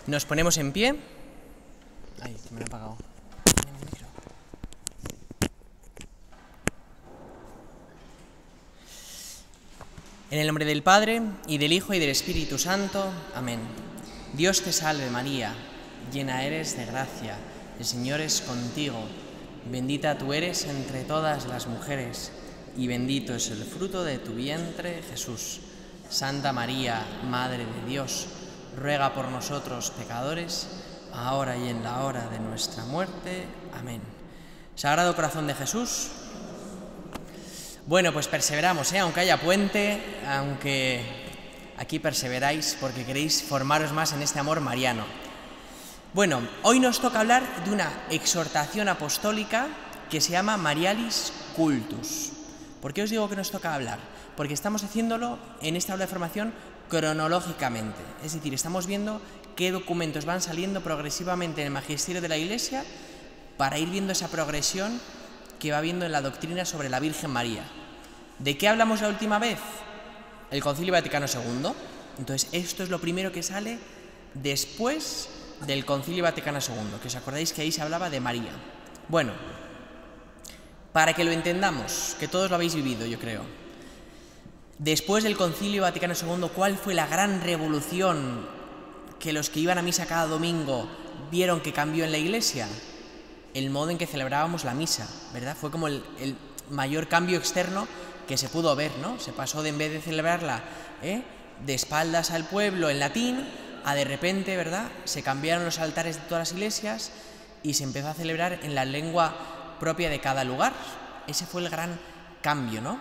Nos ponemos en pie. Ay, me lo he apagado. En el nombre del Padre, y del Hijo, y del Espíritu Santo. Amén. Dios te salve María, llena eres de gracia, el Señor es contigo. Bendita tú eres entre todas las mujeres, y bendito es el fruto de tu vientre, Jesús. Santa María, Madre de Dios, ruega por nosotros pecadores, ahora y en la hora de nuestra muerte. Amén. Sagrado Corazón de Jesús. Bueno, pues perseveramos, aunque haya puente, aunque aquí perseveráis porque queréis formaros más en este amor mariano. Bueno, hoy nos toca hablar de una exhortación apostólica que se llama Marialis Cultus. ¿Por qué os digo que nos toca hablar? Porque estamos haciéndolo en esta aula de formación cronológicamente. Es decir, estamos viendo qué documentos van saliendo progresivamente en el magisterio de la Iglesia para ir viendo esa progresión que va viendo en la doctrina sobre la Virgen María. ¿De qué hablamos la última vez? El Concilio Vaticano II. Entonces, esto es lo primero que sale después del Concilio Vaticano II, que os acordáis que ahí se hablaba de María. Bueno, para que lo entendamos, que todos lo habéis vivido, yo creo. Después del Concilio Vaticano II, ¿cuál fue la gran revolución que los que iban a misa cada domingo vieron que cambió en la Iglesia? El modo en que celebrábamos la misa, ¿verdad? Fue como el mayor cambio externo que se pudo ver, ¿no? Se pasó de, en vez de celebrarla de espaldas al pueblo en latín, a de repente, ¿verdad? Se cambiaron los altares de todas las iglesias y se empezó a celebrar en la lengua propia de cada lugar. Ese fue el gran cambio, ¿no?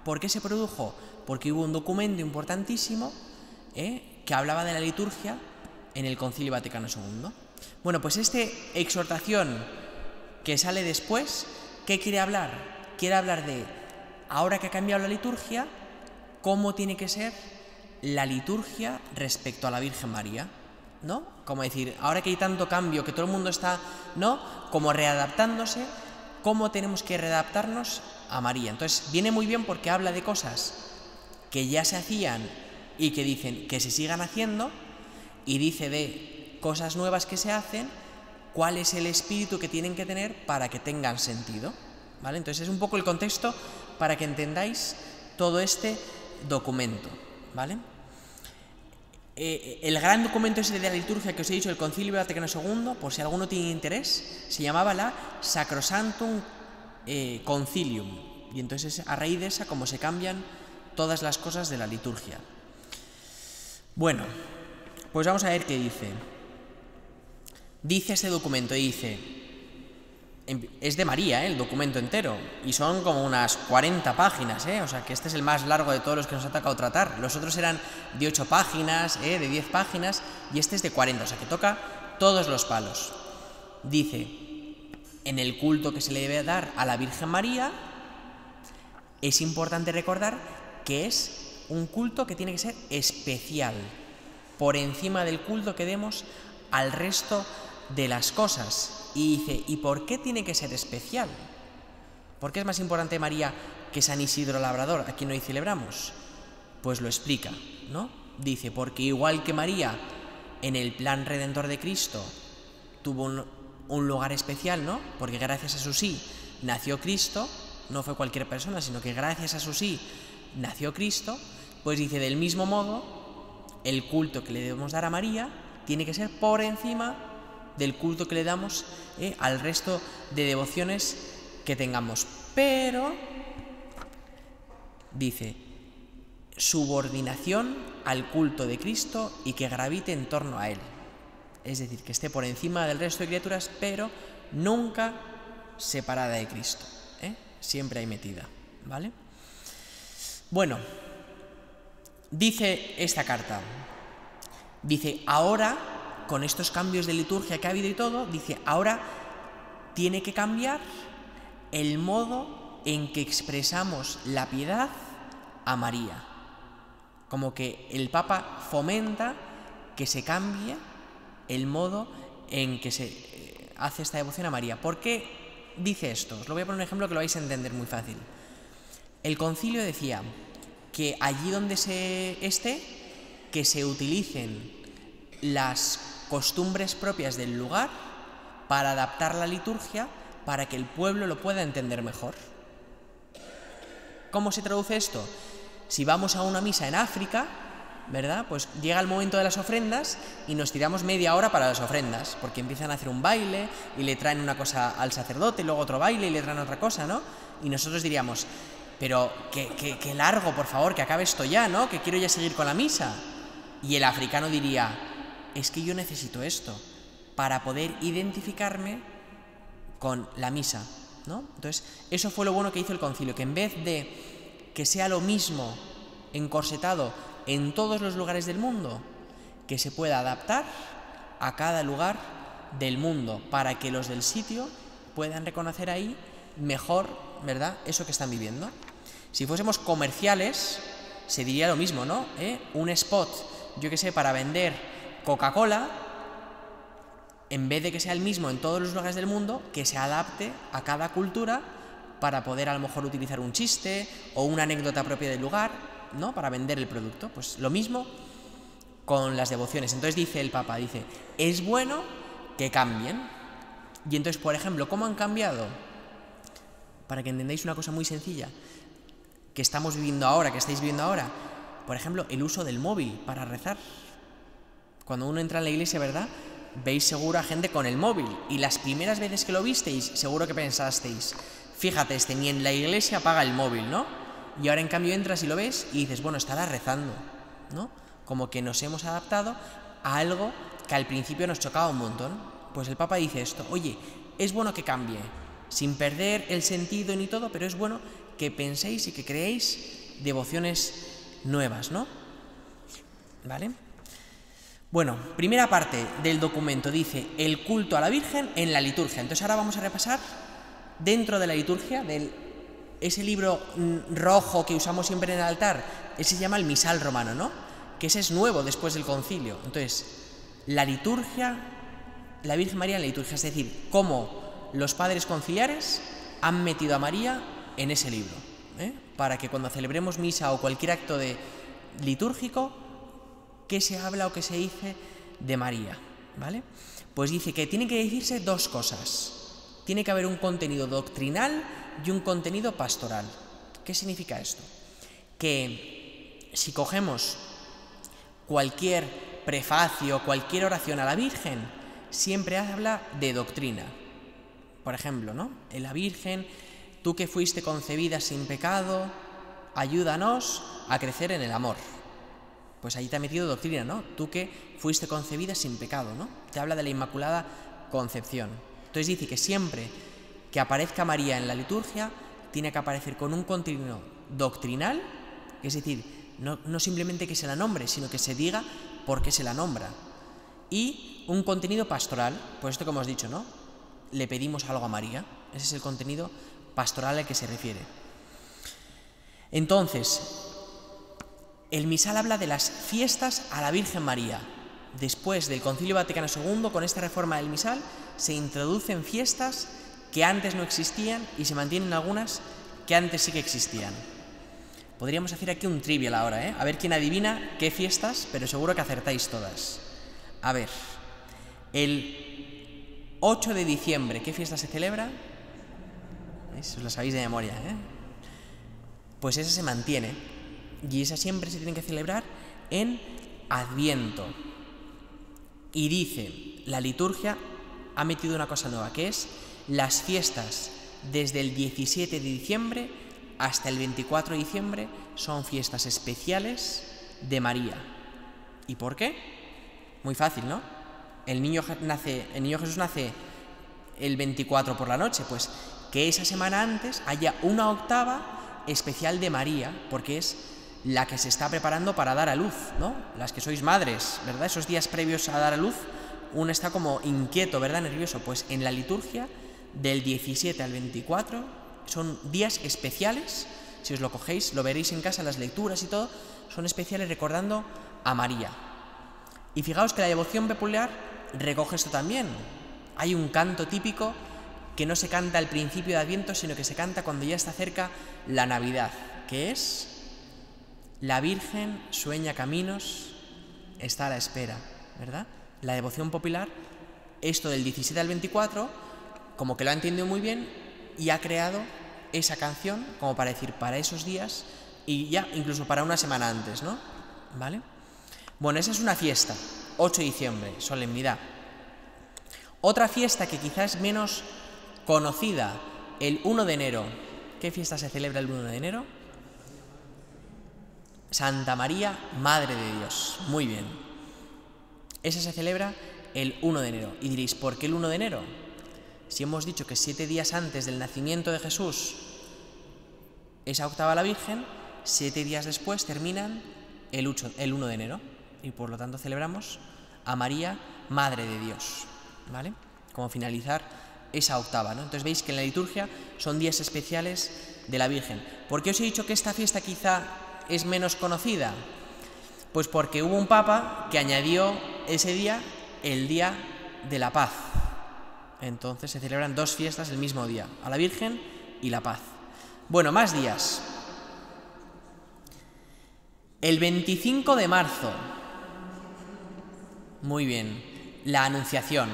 ¿Por qué se produjo? Porque hubo un documento importantísimo que hablaba de la liturgia en el Concilio Vaticano II. Bueno, pues esta exhortación que sale después, ¿qué quiere hablar? Quiere hablar de, ahora que ha cambiado la liturgia, cómo tiene que ser la liturgia respecto a la Virgen María, ¿no? Como decir, ahora que hay tanto cambio, que todo el mundo está, ¿no? Como readaptándose, ¿cómo tenemos que readaptarnos a María? Entonces, viene muy bien porque habla de cosas que ya se hacían y que dicen que se sigan haciendo, y dice de cosas nuevas que se hacen, cuál es el espíritu que tienen que tener para que tengan sentido, ¿vale? Entonces es un poco el contexto para que entendáis todo este documento, ¿vale? El gran documento ese de la liturgia que os he dicho, el Concilio Vaticano II, por si alguno tiene interés, se llamaba la Sacrosanctum Concilium, y entonces a raíz de esa como se cambian todas las cosas de la liturgia. Bueno, pues vamos a ver qué dice. Dice este documento, dice, es de María, el documento entero, y son como unas 40 páginas, o sea que este es el más largo de todos los que nos ha tocado tratar. Los otros eran de 8 páginas, de 10 páginas, y este es de 40, o sea que toca todos los palos. Dice, en el culto que se le debe dar a la Virgen María, es importante recordar que es un culto que tiene que ser especial, por encima del culto que demos al resto de las cosas. Y dice, ¿y por qué tiene que ser especial? ¿Por qué es más importante María que San Isidro Labrador, a quien hoy celebramos? Pues lo explica, ¿no? Dice, porque igual que María en el plan redentor de Cristo tuvo un lugar especial, ¿no? Porque gracias a su sí nació Cristo, no fue cualquier persona, sino que gracias a su sí nació Cristo, pues dice, del mismo modo, el culto que le debemos dar a María tiene que ser por encima del culto que le damos al resto de devociones que tengamos. Pero, dice, subordinación al culto de Cristo y que gravite en torno a él. Es decir, que esté por encima del resto de criaturas, pero nunca separada de Cristo. Siempre ahí metida, ¿vale? Bueno, dice esta carta, dice, ahora, con estos cambios de liturgia que ha habido y todo, dice, ahora tiene que cambiar el modo en que expresamos la piedad a María. Como que el Papa fomenta que se cambie el modo en que se hace esta devoción a María. ¿Por qué dice esto? Os lo voy a poner un ejemplo que lo vais a entender muy fácil. El concilio decía que allí donde se esté, que se utilicen las costumbres propias del lugar para adaptar la liturgia para que el pueblo lo pueda entender mejor. ¿Cómo se traduce esto? Si vamos a una misa en África, ¿verdad? Pues llega el momento de las ofrendas y nos tiramos media hora para las ofrendas, porque empiezan a hacer un baile y le traen una cosa al sacerdote, y luego otro baile y le traen otra cosa, ¿no? Y nosotros diríamos, pero que largo, por favor, que acabe esto ya, ¿no? Que quiero ya seguir con la misa. Y el africano diría, es que yo necesito esto para poder identificarme con la misa, ¿no? Entonces, eso fue lo bueno que hizo el concilio, que en vez de que sea lo mismo encorsetado en todos los lugares del mundo, que se pueda adaptar a cada lugar del mundo para que los del sitio puedan reconocer ahí mejor, ¿verdad?, eso que están viviendo. Si fuésemos comerciales, se diría lo mismo, ¿no? Un spot, yo qué sé, para vender Coca-Cola, en vez de que sea el mismo en todos los lugares del mundo, que se adapte a cada cultura para poder a lo mejor utilizar un chiste o una anécdota propia del lugar, ¿no?, para vender el producto. Pues lo mismo con las devociones. Entonces dice el Papa, dice, es bueno que cambien. Y entonces, por ejemplo, ¿cómo han cambiado? Para que entendáis una cosa muy sencilla que estamos viviendo ahora, que estáis viviendo ahora. Por ejemplo, el uso del móvil para rezar. Cuando uno entra en la iglesia, ¿verdad?, veis seguro a gente con el móvil. Y las primeras veces que lo visteis, seguro que pensasteis, fíjate, ni en la iglesia apaga el móvil, ¿no? Y ahora en cambio entras y lo ves y dices, bueno, estará rezando, ¿no? Como que nos hemos adaptado a algo que al principio nos chocaba un montón. Pues el Papa dice esto, oye, es bueno que cambie, sin perder el sentido ni todo, pero es bueno que penséis y que creéis devociones nuevas, ¿no? ¿Vale? Bueno, primera parte del documento dice el culto a la Virgen en la liturgia. Entonces ahora vamos a repasar dentro de la liturgia, ese libro rojo que usamos siempre en el altar, ese se llama el misal romano, ¿no? Que ese es nuevo después del concilio. Entonces, la liturgia, la Virgen María en la liturgia, es decir, cómo los padres conciliares han metido a María en ese libro, para que cuando celebremos misa o cualquier acto litúrgico, ¿qué se habla o qué se dice de María? ¿Vale? Pues dice que tienen que decirse dos cosas. Tiene que haber un contenido doctrinal y un contenido pastoral. ¿Qué significa esto? Que si cogemos cualquier prefacio, cualquier oración a la Virgen, siempre habla de doctrina. Por ejemplo, ¿no? En la Virgen, tú que fuiste concebida sin pecado, ayúdanos a crecer en el amor. Pues ahí te ha metido doctrina, ¿no? Tú que fuiste concebida sin pecado, ¿no? Te habla de la Inmaculada Concepción. Entonces dice que siempre que aparezca María en la liturgia, tiene que aparecer con un contenido doctrinal, es decir, no simplemente que se la nombre, sino que se diga por qué se la nombra. Y un contenido pastoral, pues esto que hemos dicho, ¿no? Le pedimos algo a María, ese es el contenido pastoral al que se refiere. Entonces, el misal habla de las fiestas a la Virgen María. Después del Concilio Vaticano II, con esta reforma del misal, se introducen fiestas que antes no existían y se mantienen algunas que antes sí que existían. Podríamos hacer aquí un trivial ahora, a ver quién adivina qué fiestas, pero seguro que acertáis todas. A ver, el 8 de diciembre, ¿qué fiesta se celebra? Os la sabéis de memoria, Pues esa se mantiene y esa siempre se tiene que celebrar en Adviento. Y dice, la liturgia ha metido una cosa nueva, que es las fiestas desde el 17 de diciembre hasta el 24 de diciembre son fiestas especiales de María. ¿Y por qué? Muy fácil, ¿no? El niño Jesús nace el 24 por la noche, pues que esa semana antes haya una octava especial de María, porque es la que se está preparando para dar a luz, ¿no? Las que sois madres, ¿verdad? Esos días previos a dar a luz, uno está como inquieto, ¿verdad? Nervioso. Pues en la liturgia, del 17 al 24, son días especiales. Si os lo cogéis, lo veréis en casa, las lecturas y todo, son especiales recordando a María. Y fijaos que la devoción popular recoge esto también. Hay un canto típico que no se canta al principio de Adviento, sino que se canta cuando ya está cerca la Navidad, que es: la Virgen sueña caminos, está a la espera, ¿verdad? la devoción popular, esto del 17 al 24, como que lo ha entendido muy bien y ha creado esa canción como para decir para esos días y ya incluso para una semana antes, ¿no? ¿Vale? Bueno, esa es una fiesta, 8 de diciembre, solemnidad. Otra fiesta que quizás es menos conocida, el 1 de enero. ¿Qué fiesta se celebra el 1 de enero? Santa María, Madre de Dios. Muy bien. Esa se celebra el 1 de enero. Y diréis, ¿por qué el 1 de enero? Si hemos dicho que 7 días antes del nacimiento de Jesús esa octava a la Virgen, 7 días después terminan el 1 de enero. Y por lo tanto celebramos a María, Madre de Dios. ¿Vale? Como finalizar esa octava, ¿no? Entonces veis que en la liturgia son días especiales de la Virgen. ¿Por qué os he dicho que esta fiesta quizá es menos conocida? Pues porque hubo un papa que añadió ese día el Día de la Paz. Entonces se celebran 2 fiestas el mismo día, a la Virgen y la Paz. Bueno, más días. El 25 de marzo. Muy bien. La Anunciación,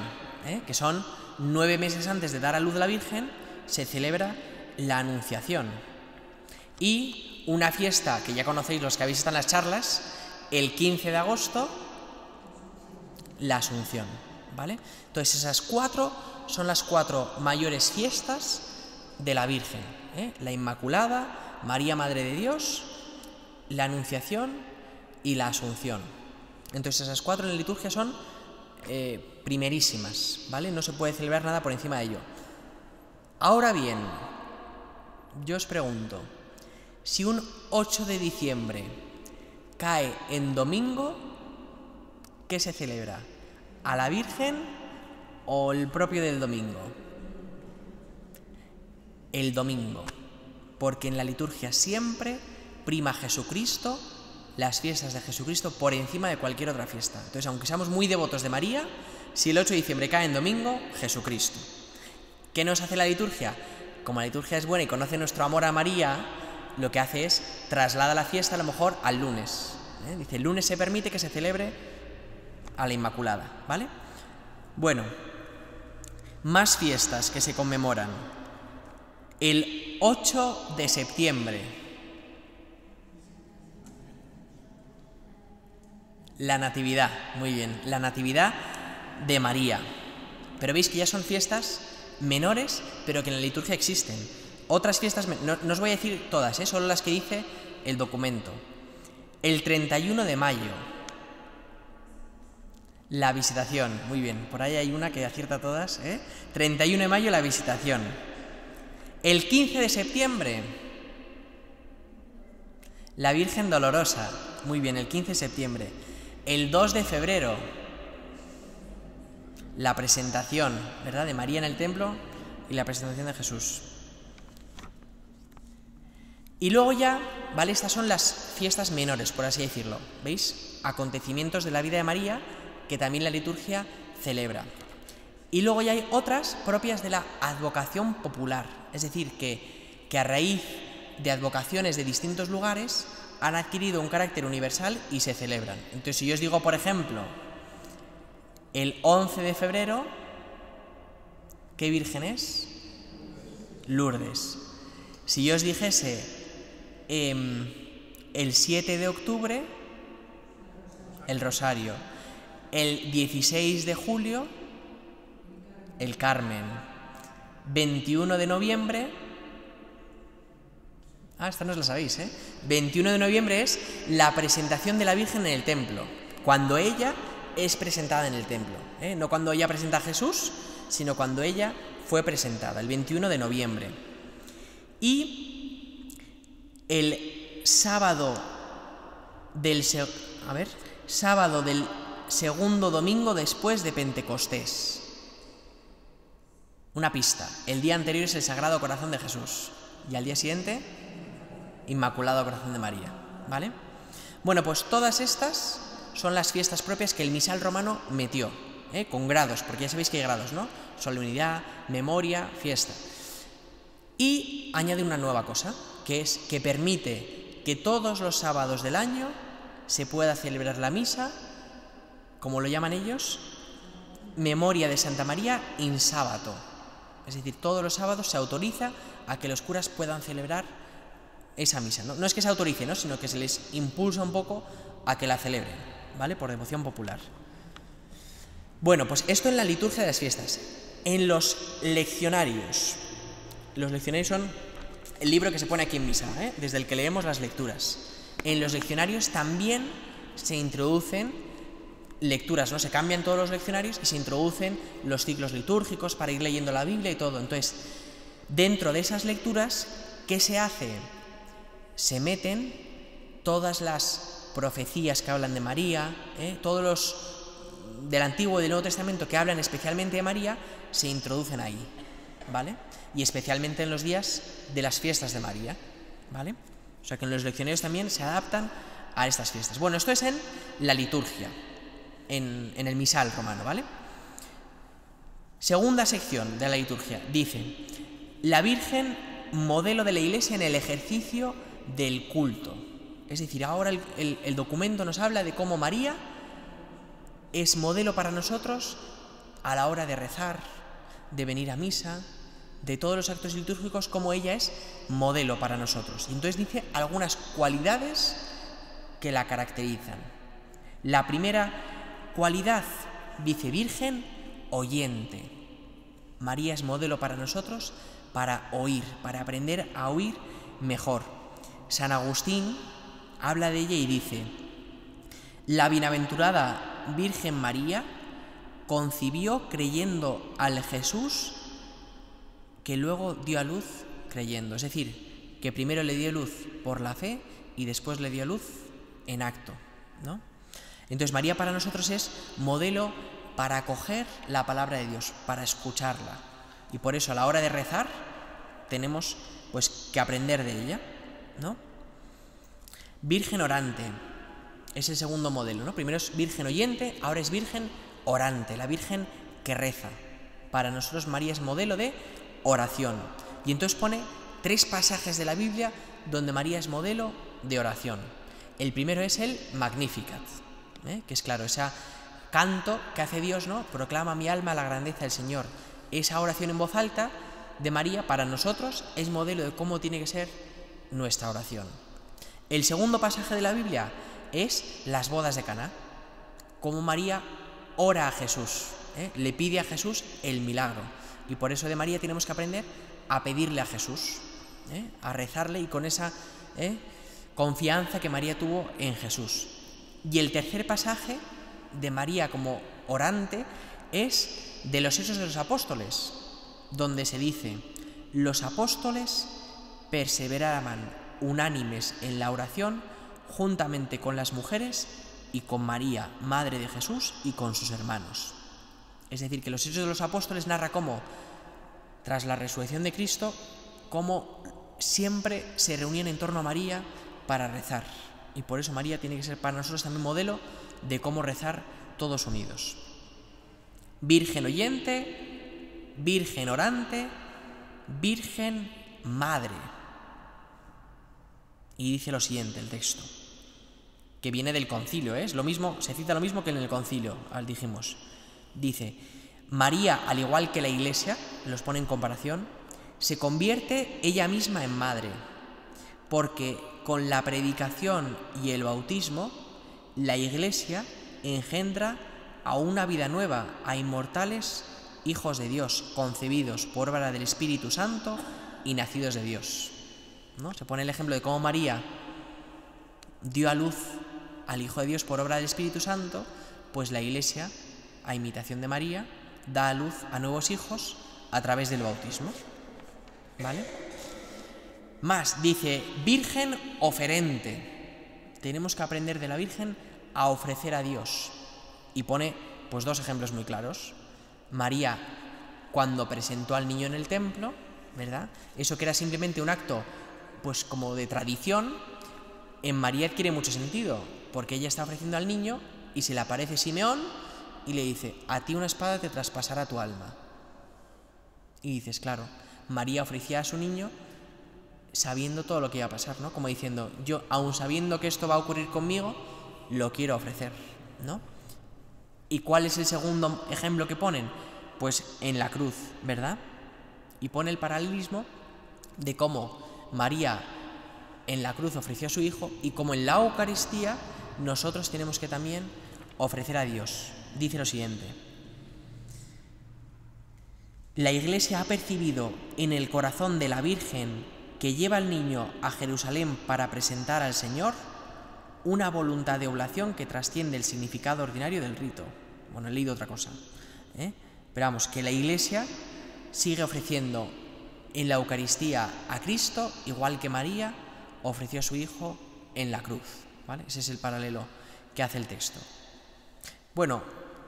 que son 9 meses antes de dar a luz la Virgen, se celebra la Anunciación. Y una fiesta que ya conocéis los que habéis estado en las charlas, el 15 de agosto, la Asunción, ¿vale? Entonces esas 4 son las 4 mayores fiestas de la Virgen, la Inmaculada, María Madre de Dios, la Anunciación y la Asunción. Entonces esas 4 en la liturgia son primerísimas, ¿vale? No se puede celebrar nada por encima de ello. Ahora bien, yo os pregunto, si un 8 de diciembre cae en domingo, ¿qué se celebra? ¿A la Virgen o el propio del domingo? El domingo, porque en la liturgia siempre prima Jesucristo, las fiestas de Jesucristo por encima de cualquier otra fiesta. Entonces, aunque seamos muy devotos de María, si el 8 de diciembre cae en domingo, Jesucristo. ¿Qué nos hace la liturgia? Como la liturgia es buena y conoce nuestro amor a María, lo que hace es traslada la fiesta a lo mejor al lunes. Dice, el lunes se permite que se celebre a la Inmaculada, ¿vale? Bueno, más fiestas que se conmemoran. El 8 de septiembre, la Natividad, muy bien, la Natividad de María. Pero veis que ya son fiestas menores, pero que en la liturgia existen. Otras fiestas, no os voy a decir todas, solo las que dice el documento. El 31 de mayo, la Visitación, muy bien, por ahí hay una que acierta todas, 31 de mayo, la Visitación. El 15 de septiembre, la Virgen Dolorosa, muy bien, el 15 de septiembre. El 2 de febrero, la presentación, ¿verdad?, de María en el templo y la presentación de Jesús. Y luego ya, ¿vale? Estas son las fiestas menores, por así decirlo. ¿Veis? Acontecimientos de la vida de María que también la liturgia celebra. Y luego ya hay otras propias de la advocación popular. Es decir, que a raíz de advocaciones de distintos lugares han adquirido un carácter universal y se celebran. Entonces, si yo os digo, por ejemplo, el 11 de febrero, ¿qué virgen es? Lourdes. Si yo os dijese el 7 de octubre, el Rosario. El 16 de julio, el Carmen. 21 de noviembre... esta no os la sabéis, 21 de noviembre es la presentación de la Virgen en el templo, cuando ella es presentada en el templo, no cuando ella presenta a Jesús, sino cuando ella fue presentada, el 21 de noviembre. Y el sábado del segundo domingo después de Pentecostés. Una pista, el día anterior es el Sagrado Corazón de Jesús y al día siguiente, Inmaculado Corazón de María, ¿vale? Bueno, pues todas estas son las fiestas propias que el misal romano metió, con grados, porque ya sabéis que hay grados, ¿no? Solemnidad, memoria, fiesta. Y añade una nueva cosa, que es que permite que todos los sábados del año se pueda celebrar la misa, como lo llaman ellos, memoria de Santa María in sábato. Es decir, todos los sábados se autoriza a que los curas puedan celebrar esa misa. No es que se autorice, ¿no?, sino que se les impulsa un poco a que la celebren, ¿vale?, por devoción popular. Bueno, pues esto en la liturgia de las fiestas. En los leccionarios son el libro que se pone aquí en misa, desde el que leemos las lecturas. En los leccionarios también se introducen lecturas, ¿no? Se cambian todos los leccionarios y se introducen los ciclos litúrgicos para ir leyendo la Biblia y todo. Entonces, dentro de esas lecturas, ¿qué se hace? Se meten todas las profecías que hablan de María, todos los del Antiguo y del Nuevo Testamento que hablan especialmente de María, se introducen ahí, ¿vale? Y especialmente en los días de las fiestas de María, ¿vale? O sea que en los leccionarios también se adaptan a estas fiestas. Bueno, esto es en la liturgia, en el misal romano, ¿vale? Segunda sección de la liturgia, dice: la Virgen, modelo de la Iglesia en el ejercicio del culto. Es decir, ahora el documento nos habla de cómo María es modelo para nosotros a la hora de rezar, de venir a misa, de todos los actos litúrgicos, como ella es modelo para nosotros. Y entonces dice algunas cualidades que la caracterizan. La primera cualidad, dice: virgen oyente. María es modelo para nosotros para oír, para aprender a oír mejor. San Agustín habla de ella y dice: la bienaventurada Virgen María concibió creyendo al Jesús que luego dio a luz creyendo. Es decir, que primero le dio luz por la fe y después le dio luz en acto, ¿no? Entonces María para nosotros es modelo para acoger la palabra de Dios, para escucharla. Y por eso a la hora de rezar tenemos pues que aprender de ella, ¿no? Virgen orante es el segundo modelo, ¿no? Primero es virgen oyente, ahora es virgen orante, la virgen que reza. Para nosotros María es modelo de oración. Y entonces pone 3 pasajes de la Biblia donde María es modelo de oración. El primero es el Magnificat, que es claro, ese canto que hace Dios, ¿no? Proclama mi alma la grandeza del Señor. Esa oración en voz alta de María para nosotros es modelo de cómo tiene que ser nuestra oración. El segundo pasaje de la Biblia es las bodas de Caná, cómo María ora a Jesús, le pide a Jesús el milagro. Y por eso de María tenemos que aprender a pedirle a Jesús, a rezarle y con esa confianza que María tuvo en Jesús. Y el tercer pasaje de María como orante es de los Hechos de los Apóstoles, donde se dice: los apóstoles perseveraban unánimes en la oración juntamente con las mujeres y con María, madre de Jesús, y con sus hermanos. Es decir, que los Hechos de los Apóstoles narra cómo, tras la resurrección de Cristo, cómo siempre se reunían en torno a María para rezar. Y por eso María tiene que ser para nosotros también modelo de cómo rezar todos unidos. Virgen oyente, virgen orante, virgen madre. Y dice lo siguiente el texto, que viene del concilio, es lo mismo, se cita lo mismo que en el concilio, dijimos. Dice: María, al igual que la Iglesia, los pone en comparación, se convierte ella misma en madre, porque con la predicación y el bautismo, la Iglesia engendra a una vida nueva, a inmortales hijos de Dios, concebidos por obra del Espíritu Santo y nacidos de Dios, ¿no? Se pone el ejemplo de cómo María dio a luz al Hijo de Dios por obra del Espíritu Santo, pues la Iglesia, a imitación de María, da a luz a nuevos hijos a través del bautismo, ¿vale? Más, dice, virgen oferente. Tenemos que aprender de la Virgen a ofrecer a Dios. Y pone pues 2 ejemplos muy claros. María, cuando presentó al niño en el templo, ¿verdad? Eso que era simplemente un acto pues como de tradición, en María adquiere mucho sentido, porque ella está ofreciendo al niño y se le aparece Simeón y le dice: a ti una espada te traspasará tu alma. Y dices, claro, María ofrecía a su niño sabiendo todo lo que iba a pasar, ¿no? Como diciendo, yo, aun sabiendo que esto va a ocurrir conmigo, lo quiero ofrecer, ¿no? ¿Y cuál es el segundo ejemplo que ponen? Pues en la cruz, ¿verdad? Y pone el paralelismo de cómo María en la cruz ofreció a su hijo y cómo en la Eucaristía nosotros tenemos que también ofrecer a Dios. Dice lo siguiente: la Iglesia ha percibido en el corazón de la Virgen que lleva al niño a Jerusalén para presentar al Señor una voluntad de oblación que trasciende el significado ordinario del rito. Bueno, he leído otra cosa, Pero vamos, que la Iglesia sigue ofreciendo en la Eucaristía a Cristo, igual que María ofreció a su Hijo en la cruz, ¿vale? Ese es el paralelo que hace el texto. Bueno,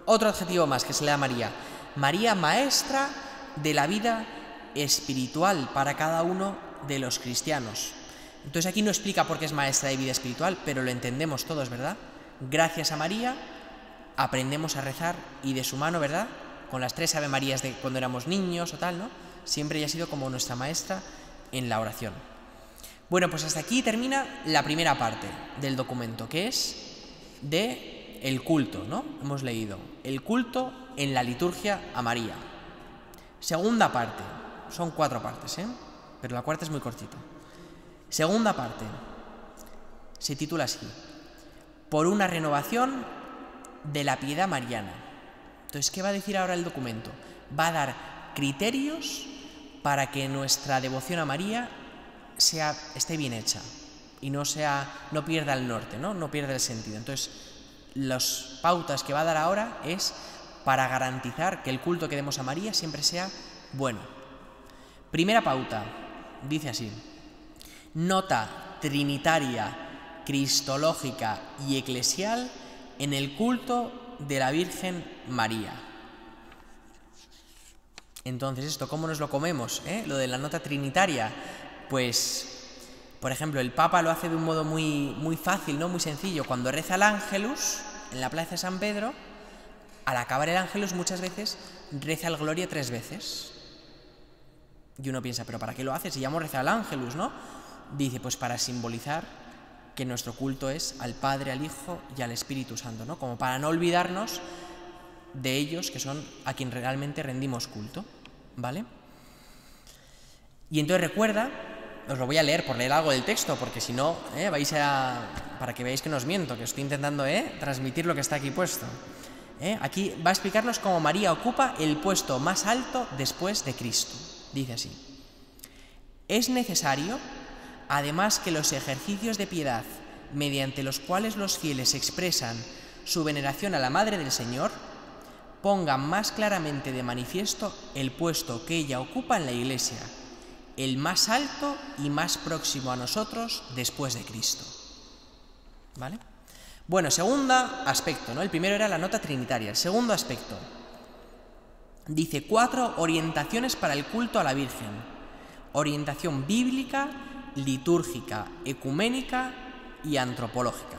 otro adjetivo más que se le da a María. María, maestra de la vida espiritual para cada uno de los cristianos. Entonces aquí no explica por qué es maestra de vida espiritual, pero lo entendemos todos, ¿verdad? Gracias a María aprendemos a rezar y de su mano, ¿verdad? Con las 3 Ave Marías de cuando éramos niños o tal, ¿no? Siempre ella ha sido como nuestra maestra en la oración. Bueno, pues hasta aquí termina la primera parte del documento, que es de el culto, ¿no? Hemos leído el culto en la liturgia a María. Segunda parte, son 4 partes, pero la cuarta es muy cortita. Segunda parte, se titula así: por una renovación de la piedad mariana. Entonces, ¿qué va a decir ahora el documento? Va a dar criterios para que nuestra devoción a María esté bien hecha y no pierda el norte, no pierda el sentido. Entonces, las pautas que va a dar ahora es para garantizar que el culto que demos a María siempre sea bueno. Primera pauta, dice así: nota trinitaria, cristológica y eclesial en el culto de la Virgen María. Entonces, ¿esto cómo nos lo comemos? Lo de la nota trinitaria. Pues, por ejemplo, el Papa lo hace de un modo muy, muy fácil, ¿no? Muy sencillo. Cuando reza el Ángelus en la plaza de San Pedro, al acabar el Ángelus muchas veces reza el Gloria 3 veces. Y uno piensa, ¿pero para qué lo hace si ya hemos rezado el Ángelus, no? Dice, pues para simbolizar que nuestro culto es al Padre, al Hijo y al Espíritu Santo, ¿no? Como para no olvidarnos de ellos, que son a quien realmente rendimos culto, ¿vale? Y entonces recuerda, os lo voy a leer por leer algo del texto, porque si no, para que veáis que no os miento, que estoy intentando transmitir lo que está aquí puesto. Aquí va a explicarnos cómo María ocupa el puesto más alto después de Cristo. Dice así: es necesario, además, que los ejercicios de piedad mediante los cuales los fieles expresan su veneración a la Madre del Señor pongan más claramente de manifiesto el puesto que ella ocupa en la Iglesia, el más alto y más próximo a nosotros después de Cristo. ¿Vale? Bueno, segundo aspecto, ¿no? El primero era la nota trinitaria. El segundo aspecto dice 4 orientaciones para el culto a la Virgen: orientación bíblica, litúrgica, ecuménica y antropológica.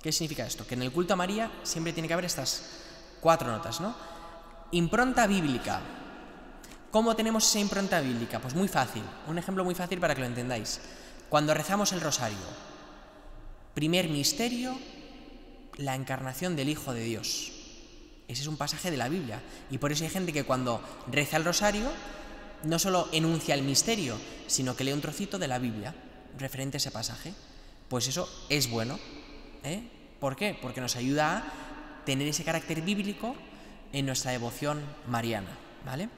¿Qué significa esto? Que en el culto a María siempre tiene que haber estas 4 notas, ¿no? Impronta bíblica. ¿Cómo tenemos esa impronta bíblica? Pues muy fácil, un ejemplo muy fácil para que lo entendáis. Cuando rezamos el rosario, primer misterio, la encarnación del Hijo de Dios. Ese es un pasaje de la Biblia, y por eso hay gente que cuando reza el rosario no solo enuncia el misterio, sino que lee un trocito de la Biblia referente a ese pasaje. Pues eso es bueno. ¿Por qué? Porque nos ayuda a tener ese carácter bíblico en nuestra devoción mariana, ¿vale?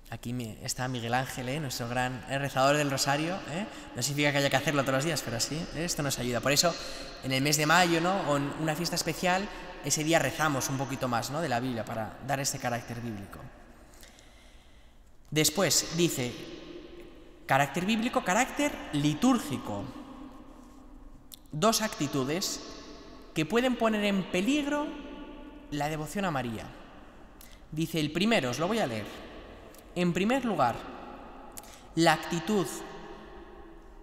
Aquí está Miguel Ángel, nuestro gran rezador del rosario. No significa que haya que hacerlo todos los días, pero sí, esto nos ayuda. Por eso, en el mes de mayo, ¿no? O en una fiesta especial, ese día rezamos un poquito más, ¿no? De la Biblia para dar este carácter bíblico. Después dice, carácter bíblico, carácter litúrgico. 2 actitudes que pueden poner en peligro la devoción a María. Dice el primero, os lo voy a leer. En primer lugar, la actitud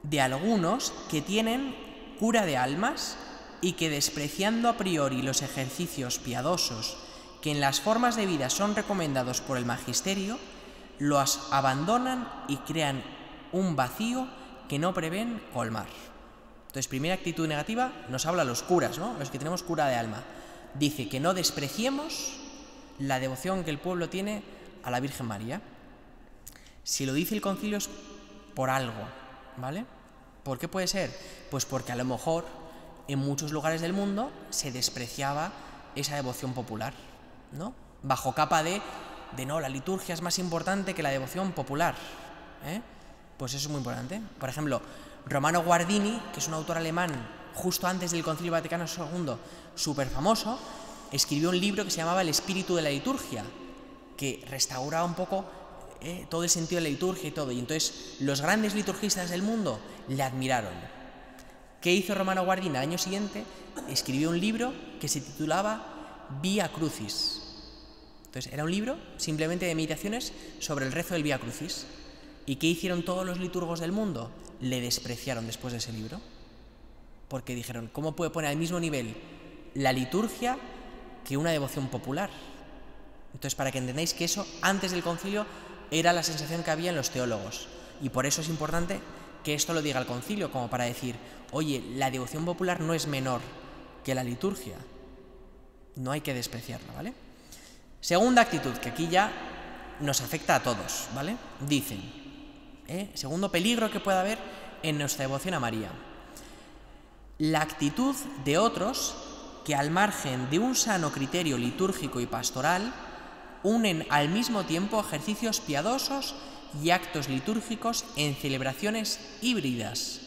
de algunos que tienen cura de almas y que, despreciando a priori los ejercicios piadosos que en las formas de vida son recomendados por el magisterio, los abandonan y crean un vacío que no prevén colmar. Entonces, primera actitud negativa, nos habla los curas, ¿no? Los que tenemos cura de alma. dice que no despreciemos la devoción que el pueblo tiene a la Virgen María. Si lo dice el concilio es por algo, ¿vale? ¿Por qué puede ser? Pues porque a lo mejor en muchos lugares del mundo se despreciaba esa devoción popular, ¿no? Bajo capa de no, la liturgia es más importante que la devoción popular, ¿eh? Pues eso es muy importante. Por ejemplo, Romano Guardini, que es un autor alemán justo antes del Concilio Vaticano II, súper famoso, escribió un libro que se llamaba El espíritu de la liturgia, que restauraba un poco todo el sentido de la liturgia y todo. Y entonces los grandes liturgistas del mundo le admiraron. ¿Qué hizo Romano Guardini? Al año siguiente escribió un libro que se titulaba Via Crucis. Entonces era un libro simplemente de meditaciones sobre el rezo del Via Crucis. ¿Y qué hicieron todos los liturgos del mundo? Le despreciaron después de ese libro. Porque dijeron, ¿cómo puede poner al mismo nivel la liturgia que una devoción popular? Entonces, para que entendáis que eso, antes del concilio, era la sensación que había en los teólogos. Y por eso es importante que esto lo diga el concilio, como para decir, oye, la devoción popular no es menor que la liturgia. No hay que despreciarla, ¿vale? Segunda actitud, que aquí ya nos afecta a todos, ¿vale? Dicen, segundo peligro que puede haber en nuestra devoción a María: la actitud de otros que, al margen de un sano criterio litúrgico y pastoral, unen al mismo tiempo ejercicios piadosos y actos litúrgicos en celebraciones híbridas.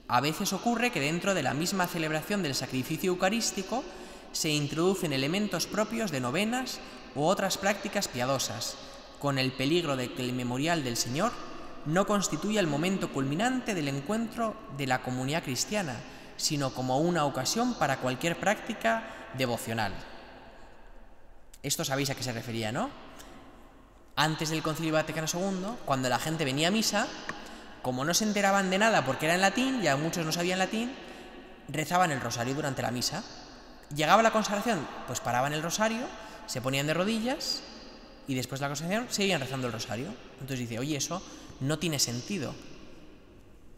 A veces ocurre que dentro de la misma celebración del sacrificio eucarístico se introducen elementos propios de novenas u otras prácticas piadosas, con el peligro de que el memorial del Señor no constituya el momento culminante del encuentro de la comunidad cristiana, sino como una ocasión para cualquier práctica devocional. Esto sabéis a qué se refería, ¿no? Antes del Concilio Vaticano II, cuando la gente venía a misa, como no se enteraban de nada porque era en latín, ya muchos no sabían latín, rezaban el rosario durante la misa. Llegaba la consagración, pues paraban el rosario, se ponían de rodillas y después de la consagración seguían rezando el rosario. Entonces dice, oye, eso no tiene sentido.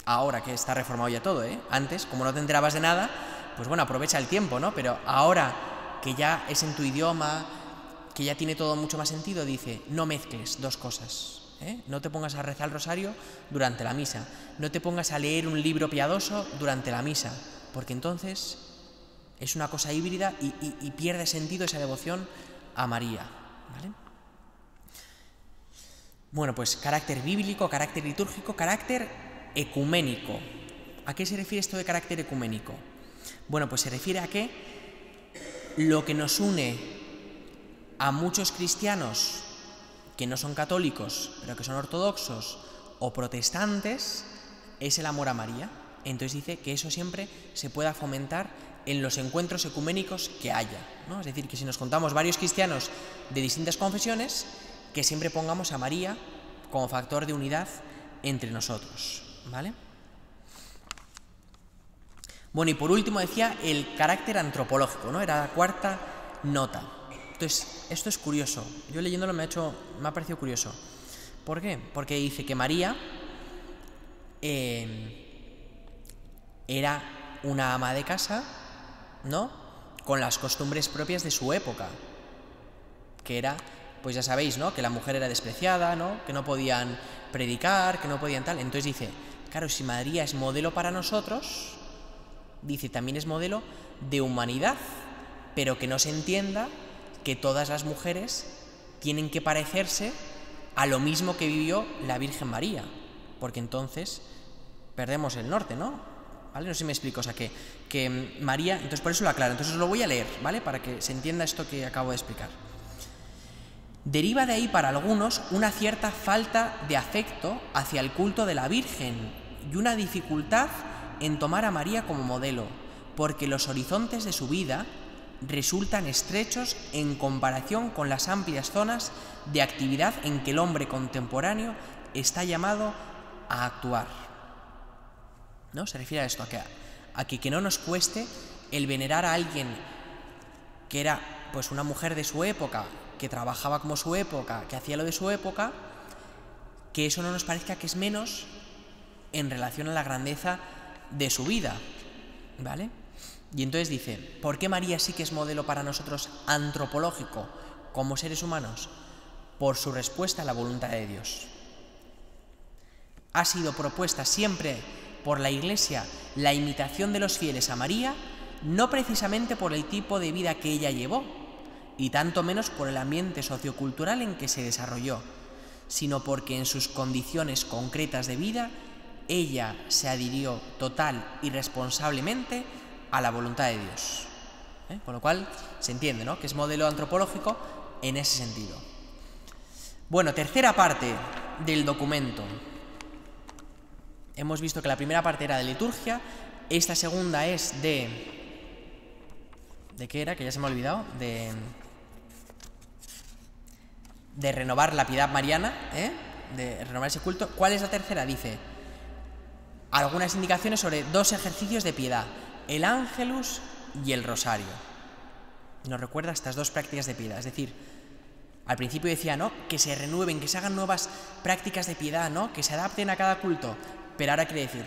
Ahora que está reformado ya todo, ¿eh? Antes, como no te enterabas de nada, pues bueno, aprovecha el tiempo, ¿no? Pero ahora que ya es en tu idioma, que ya tiene todo mucho más sentido, dice, no mezcles dos cosas, ¿eh? No te pongas a rezar el rosario durante la misa, no te pongas a leer un libro piadoso durante la misa, porque entonces es una cosa híbrida y pierde sentido esa devoción a María, ¿vale? Bueno, pues carácter bíblico, carácter litúrgico, carácter ecuménico. ¿A qué se refiere esto de carácter ecuménico? Bueno, pues se refiere a que lo que nos une a muchos cristianos que no son católicos, pero que son ortodoxos o protestantes, es el amor a María. Entonces dice que eso siempre se pueda fomentar en los encuentros ecuménicos que haya, ¿no? Es decir, que si nos contamos varios cristianos de distintas confesiones, que siempre pongamos a María como factor de unidad entre nosotros, ¿vale? Bueno, y por último decía el carácter antropológico, ¿no? Era la cuarta nota. Entonces, esto es curioso. Yo leyéndolo me ha parecido curioso. ¿Por qué? Porque dice que María era una ama de casa, ¿no? Con las costumbres propias de su época, que era, pues ya sabéis, ¿no? Que la mujer era despreciada, ¿no? Que no podían predicar, que no podían tal. Entonces dice, claro, si María es modelo para nosotros, dice, también es modelo de humanidad, pero que no se entienda que todas las mujeres tienen que parecerse a lo mismo que vivió la Virgen María, porque entonces perdemos el norte, ¿no? ¿Vale? No sé si me explico, o sea, que María, entonces por eso lo aclaro, entonces os lo voy a leer, ¿vale? Para que se entienda esto que acabo de explicar. Deriva de ahí para algunos una cierta falta de afecto hacia el culto de la Virgen y una dificultad en tomar a María como modelo, porque los horizontes de su vida resultan estrechos en comparación con las amplias zonas de actividad en que el hombre contemporáneo está llamado a actuar, ¿no? Se refiere a esto, a que no nos cueste el venerar a alguien que era pues una mujer de su época, que trabajaba como su época, que hacía lo de su época, que eso no nos parezca que es menos en relación a la grandeza de su vida, ¿vale? Y entonces dice, ¿por qué María sí que es modelo para nosotros antropológico como seres humanos? Por su respuesta a la voluntad de Dios. Ha sido propuesta siempre por la Iglesia la imitación de los fieles a María, no precisamente por el tipo de vida que ella llevó, y tanto menos por el ambiente sociocultural en que se desarrolló, sino porque en sus condiciones concretas de vida ella se adhirió total y responsablemente a la voluntad de Dios. Con lo cual se entiende, ¿no?, que es modelo antropológico en ese sentido. Bueno, tercera parte del documento. Hemos visto que la primera parte era de liturgia, esta segunda es ¿de qué era? Que ya se me ha olvidado. De renovar la piedad mariana, de renovar ese culto. ¿Cuál es la tercera? Dice algunas indicaciones sobre dos ejercicios de piedad, el Ángelus y el Rosario. Nos recuerda estas dos prácticas de piedad, es decir, al principio decía, ¿no?, que se renueven, que se hagan nuevas prácticas de piedad, ¿no?, que se adapten a cada culto, pero ahora quiere decir,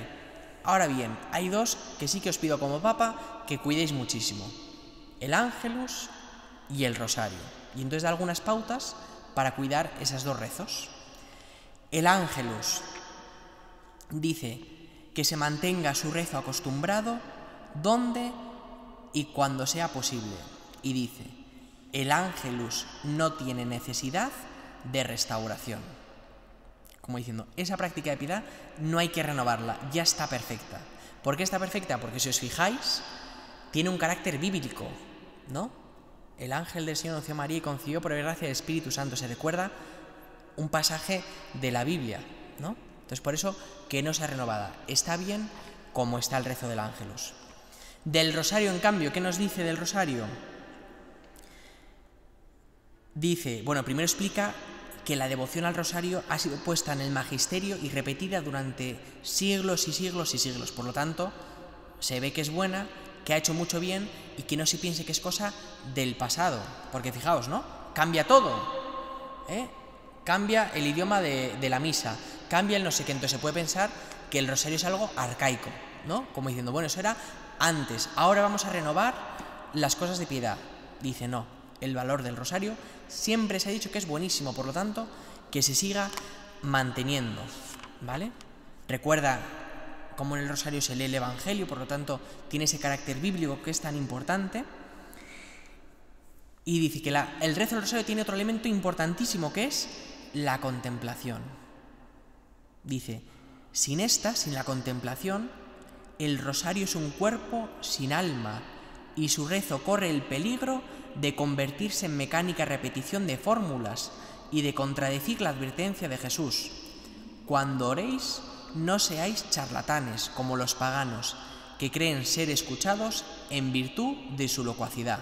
ahora bien, hay dos que sí que os pido como Papa que cuidéis muchísimo, el Ángelus y el Rosario. Y entonces da algunas pautas para cuidar esos dos rezos. El Ángelus dice que se mantenga su rezo acostumbrado donde y cuando sea posible. Y dice, el Ángelus no tiene necesidad de restauración. Como diciendo, esa práctica de piedad no hay que renovarla, ya está perfecta. ¿Por qué está perfecta? Porque si os fijáis, tiene un carácter bíblico, ¿no? El ángel del Señor anunció a María y concibió por gracia del Espíritu Santo. Se recuerda un pasaje de la Biblia, ¿no? Entonces, por eso que no sea renovada. Está bien como está el rezo del Ángelus. Del Rosario, en cambio, ¿qué nos dice del Rosario? Dice, bueno, primero explica que la devoción al Rosario ha sido puesta en el magisterio y repetida durante siglos y siglos y siglos. Por lo tanto, se ve que es buena, que ha hecho mucho bien y que no se piense que es cosa del pasado. Porque fijaos, ¿no? Cambia todo, cambia el idioma de la misa, cambia el no sé qué. Entonces se puede pensar que el Rosario es algo arcaico, ¿no? Como diciendo, bueno, eso era antes, ahora vamos a renovar las cosas de piedad. Dice, no, el valor del Rosario siempre se ha dicho que es buenísimo, por lo tanto, que se siga manteniendo, ¿vale? Recuerda cómo en el Rosario se lee el Evangelio, por lo tanto, tiene ese carácter bíblico que es tan importante. Y dice que el rezo del Rosario tiene otro elemento importantísimo, que es la contemplación. Dice, sin la contemplación, el Rosario es un cuerpo sin alma y su rezo corre el peligro de convertirse en mecánica repetición de fórmulas y de contradecir la advertencia de Jesús. Cuando oréis, no seáis charlatanes como los paganos, que creen ser escuchados en virtud de su locuacidad.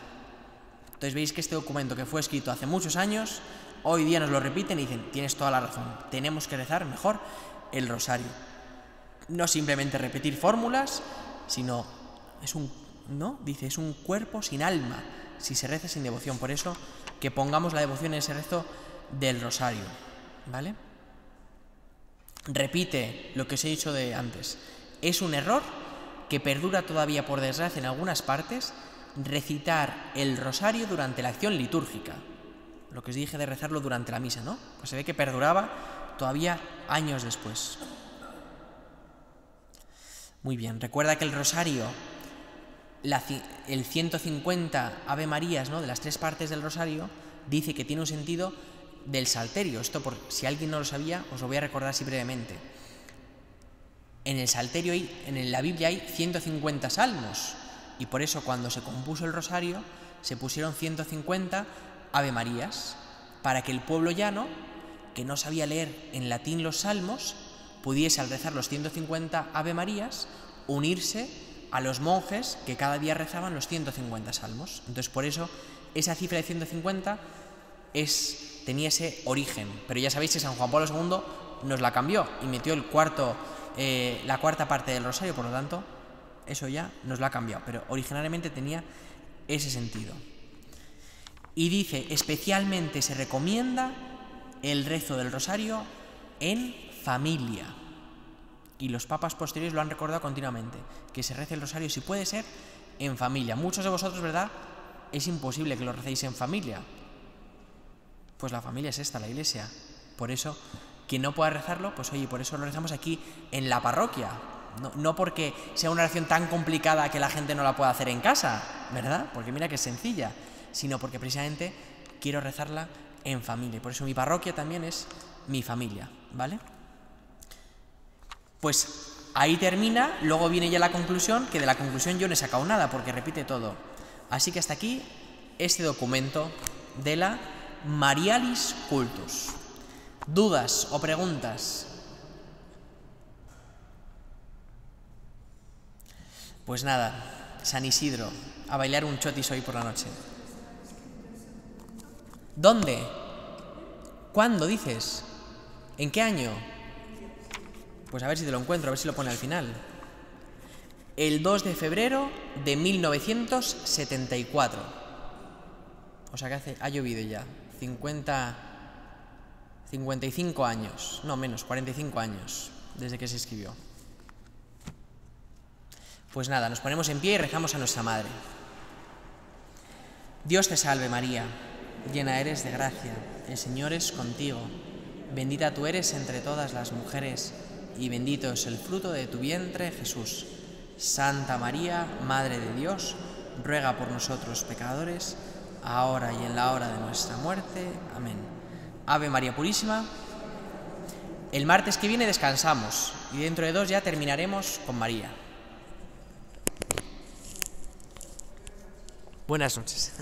Entonces veis que este documento, que fue escrito hace muchos años, hoy día nos lo repiten y dicen, tienes toda la razón, tenemos que rezar mejor el Rosario. No simplemente repetir fórmulas, sino es un cuerpo sin alma si se reza sin devoción. Por eso que pongamos la devoción en ese rezo del Rosario, ¿vale? Repite lo que os he dicho de antes. Es un error que perdura todavía, por desgracia, en algunas partes, recitar el Rosario durante la acción litúrgica. Lo que os dije de rezarlo durante la misa, ¿no? Pues se ve que perduraba todavía años después. Muy bien, recuerda que el Rosario, el 150 Ave Marías, ¿no?, de las tres partes del Rosario, dice que tiene un sentido del Salterio. Esto, si alguien no lo sabía, os lo voy a recordar así brevemente. En el Salterio, en la Biblia, hay 150 salmos, y por eso cuando se compuso el Rosario se pusieron 150 Ave Marías, para que el pueblo llano, que no sabía leer en latín los salmos, pudiese, al rezar los 150 Ave Marías, unirse a los monjes que cada día rezaban los 150 salmos. Entonces, por eso, esa cifra de 150 tenía ese origen. Pero ya sabéis que San Juan Pablo II nos la cambió y metió la cuarta parte del Rosario, por lo tanto, eso ya nos la ha cambiado. Pero originalmente tenía ese sentido. Y dice, especialmente se recomienda el rezo del Rosario en familia. Y los papas posteriores lo han recordado continuamente, que se rece el Rosario, si puede ser, en familia. Muchos de vosotros, ¿verdad? Es imposible que lo recéis en familia. Pues la familia es esta, la iglesia. Por eso, quien no pueda rezarlo, pues oye, por eso lo rezamos aquí en la parroquia. No porque sea una oración tan complicada que la gente no la pueda hacer en casa, ¿verdad? Porque mira que es sencilla, sino porque precisamente quiero rezarla en familia. Por eso mi parroquia también es mi familia, ¿vale? Pues ahí termina, luego viene ya la conclusión, que de la conclusión yo no he sacado nada, porque repite todo. Así que hasta aquí este documento de la Marialis Cultus. ¿Dudas o preguntas? Pues nada, San Isidro, a bailar un chotis hoy por la noche. ¿Dónde? ¿Cuándo dices? ¿En qué año? Pues a ver si te lo encuentro, a ver si lo pone al final. El 2 de febrero de 1974. O sea que ha llovido ya. 55 años. No, menos, 45 años desde que se escribió. Pues nada, nos ponemos en pie y rezamos a nuestra Madre. Dios te salve María, llena eres de gracia, el Señor es contigo. Bendita tú eres entre todas las mujeres, y bendito es el fruto de tu vientre, Jesús. Santa María, Madre de Dios, ruega por nosotros pecadores, ahora y en la hora de nuestra muerte. Amén. Ave María Purísima. El martes que viene descansamos, y dentro de 2 ya terminaremos con María. Buenas noches.